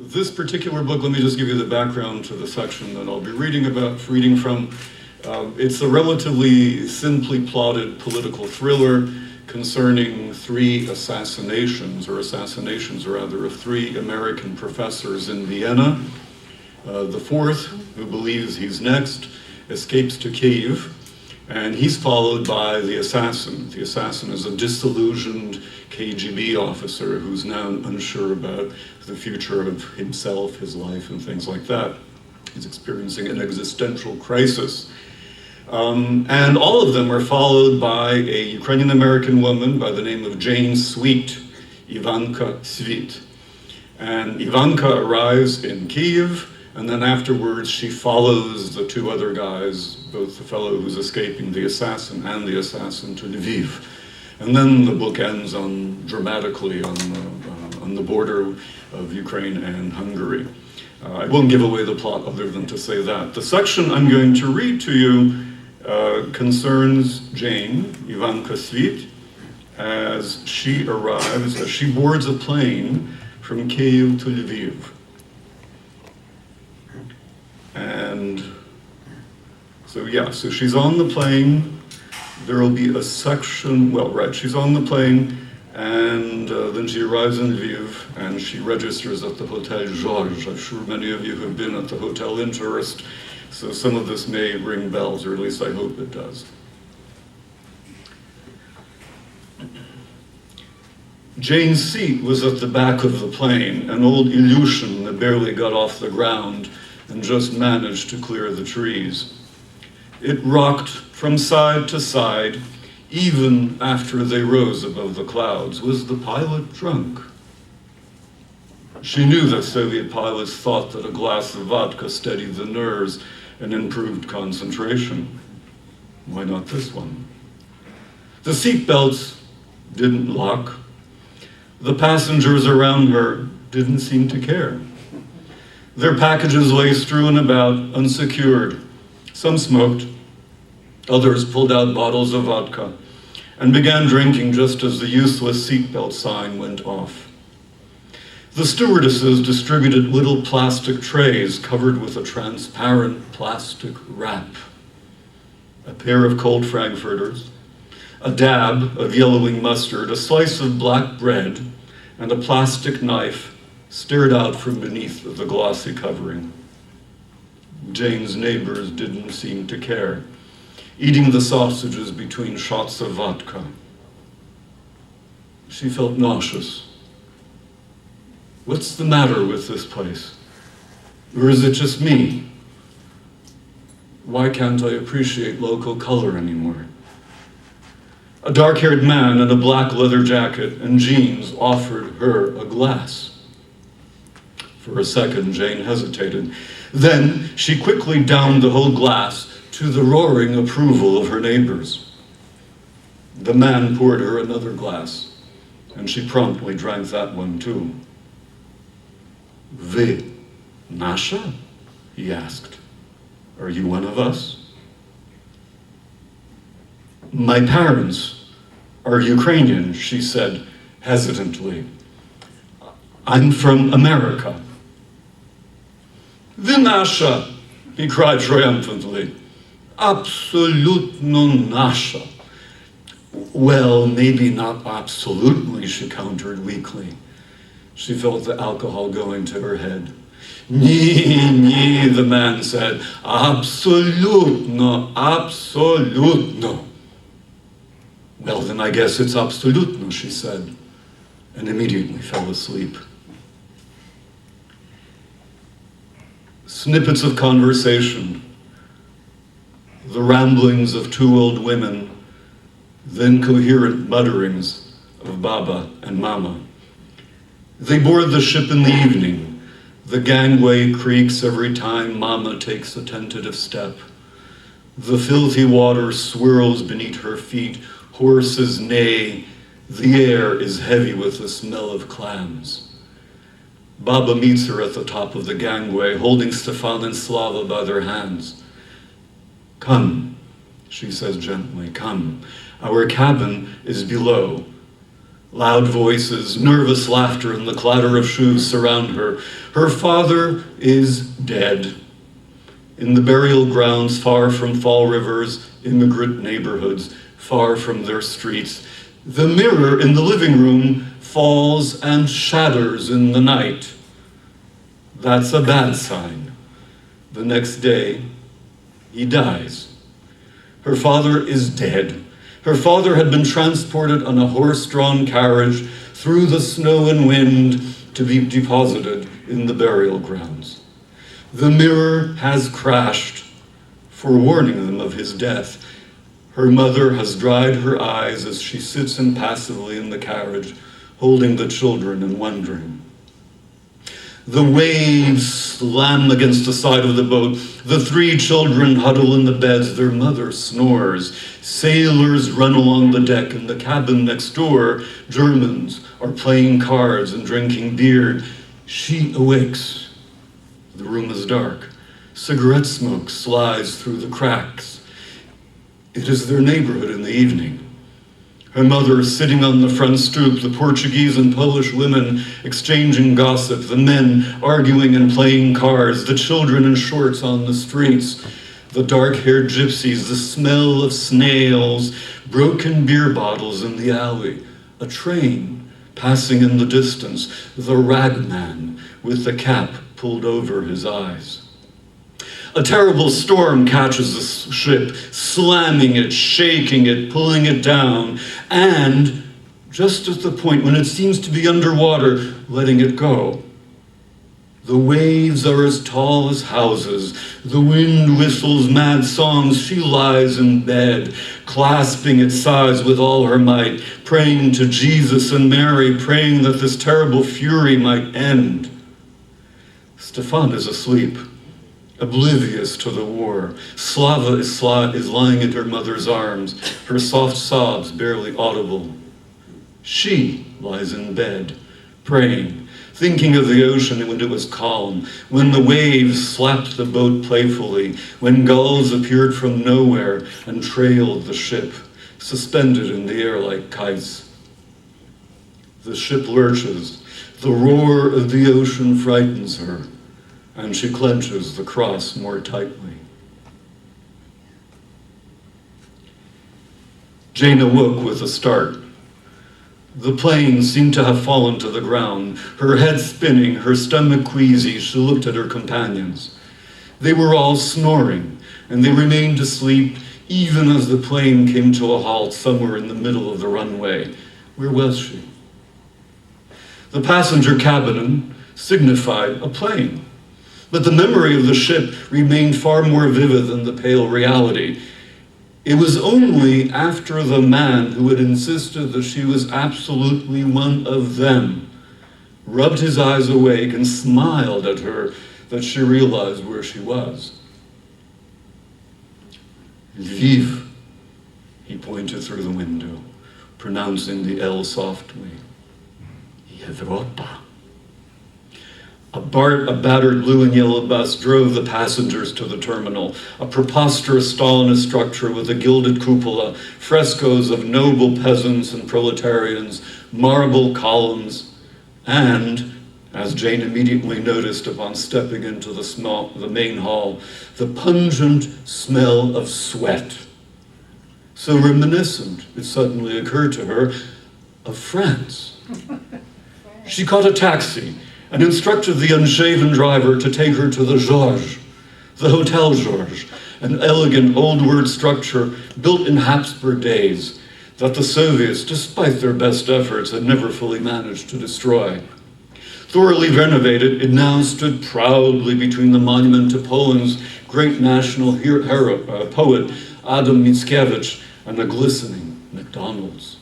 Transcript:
this particular book, let me just give you the background to the section that I'll be reading from. It's a relatively simply plotted political thriller concerning three assassinations rather, of three American professors in Vienna. The fourth, who believes he's next, escapes to Kyiv, and he's followed by the assassin. The assassin is a disillusioned KGB officer who's now unsure about the future of himself, his life, and things like that. He's experiencing an existential crisis. And all of them are followed by a Ukrainian-American woman by the name of Jane Sweet, Ivanka Svit. And Ivanka arrives in Kyiv, and then afterwards she follows the two other guys, both the fellow who's escaping, the assassin, and the assassin, to Lviv. And then the book ends dramatically on the border of Ukraine and Hungary. I won't give away the plot other than to say that. The section I'm going to read to you concerns Jane, Ivanka Svit, as she boards a plane from Kyiv to Lviv. And so she's on the plane. There will be a section, she's on the plane, and then she arrives in Lviv, and she registers at the Hotel Georges. I'm sure many of you have been at the Hotel in Tourist, so some of this may ring bells, or at least I hope it does. Jane's seat was at the back of the plane, an old Ilyushin that barely got off the ground and just managed to clear the trees. It rocked from side to side, even after they rose above the clouds. Was the pilot drunk? She knew that Soviet pilots thought that a glass of vodka steadied the nerves and improved concentration. Why not this one? The seatbelts didn't lock. The passengers around her didn't seem to care. Their packages lay strewn about, unsecured. Some smoked. Others pulled out bottles of vodka and began drinking just as the useless seatbelt sign went off. The stewardesses distributed little plastic trays covered with a transparent plastic wrap. A pair of cold frankfurters, a dab of yellowing mustard, a slice of black bread, and a plastic knife stared out from beneath the glossy covering. Jane's neighbors didn't seem to care, eating the sausages between shots of vodka. She felt nauseous. What's the matter with this place? Or is it just me? Why can't I appreciate local color anymore? A dark-haired man in a black leather jacket and jeans offered her a glass. For a second, Jane hesitated. Then she quickly downed the whole glass to the roaring approval of her neighbors. The man poured her another glass, and she promptly drank that one too. "Вы наша?" he asked. "Are you one of us?" "My parents are Ukrainian," she said hesitantly. "I'm from America." "Вы наша," he cried triumphantly. "Absolutno naša." "Well, maybe not absolutely," she countered weakly. She felt the alcohol going to her head. "Ni," the man said. "Absolutno, absolutno." "Well, then I guess it's absolutno," she said, and immediately fell asleep. Snippets of conversation, the ramblings of two old women, then coherent mutterings of Baba and Mama. They board the ship in the evening. The gangway creaks every time Mama takes a tentative step. The filthy water swirls beneath her feet. Horses neigh. The air is heavy with the smell of clams. Baba meets her at the top of the gangway, holding Stefan and Slava by their hands. "Come," she says gently, "come. Our cabin is below. Loud voices, nervous laughter, and the clatter of shoes surround her. Her father is dead. In the burial grounds far from Fall River's immigrant neighborhoods, far from their streets, the mirror in the living room falls and shatters in the night. That's a bad sign. The next day, he dies. Her father is dead. Her father had been transported on a horse-drawn carriage through the snow and wind to be deposited in the burial grounds. The mirror has crashed, forewarning them of his death. Her mother has dried her eyes as she sits impassively in the carriage, holding the children and wondering. The waves slam against the side of the boat. The three children huddle in the beds. Their mother snores. Sailors run along the deck. In the cabin next door, Germans are playing cards and drinking beer. She awakes. The room is dark. Cigarette smoke slides through the cracks. It is their neighborhood in the evening. Her mother is sitting on the front stoop, the Portuguese and Polish women exchanging gossip, the men arguing and playing cards, the children in shorts on the streets, the dark-haired gypsies, the smell of snails, broken beer bottles in the alley, a train passing in the distance, the ragman with the cap pulled over his eyes. A terrible storm catches the ship, slamming it, shaking it, pulling it down, and just at the point when it seems to be underwater, letting it go. The waves are as tall as houses. The wind whistles mad songs. She lies in bed, clasping its sides with all her might, praying to Jesus and Mary, praying that this terrible fury might end. Stefan is asleep, oblivious to the war. Slava is lying in her mother's arms, her soft sobs barely audible. She lies in bed, praying, thinking of the ocean when it was calm, when the waves slapped the boat playfully, when gulls appeared from nowhere and trailed the ship, suspended in the air like kites. The ship lurches. The roar of the ocean frightens her, and she clenches the cross more tightly. Jane awoke with a start. The plane seemed to have fallen to the ground. Her head spinning, her stomach queasy, she looked at her companions. They were all snoring, and they remained asleep even as the plane came to a halt somewhere in the middle of the runway. Where was she? The passenger cabin signified a plane. But the memory of the ship remained far more vivid than the pale reality. It was only after the man who had insisted that she was absolutely one of them rubbed his eyes awake and smiled at her that she realized where she was. Lviv, he pointed through the window, pronouncing the L softly. Europa. A battered blue and yellow bus drove the passengers to the terminal, a preposterous Stalinist structure with a gilded cupola, frescoes of noble peasants and proletarians, marble columns, and, as Jane immediately noticed upon stepping into the main hall, the pungent smell of sweat. So reminiscent, it suddenly occurred to her, of France. She caught a taxi and instructed the unshaven driver to take her to the Georges, the Hotel Georges, an elegant old-world structure built in Habsburg days that the Soviets, despite their best efforts, had never fully managed to destroy. Thoroughly renovated, it now stood proudly between the monument to Poland's great national poet, Adam Mickiewicz, and a glistening McDonald's.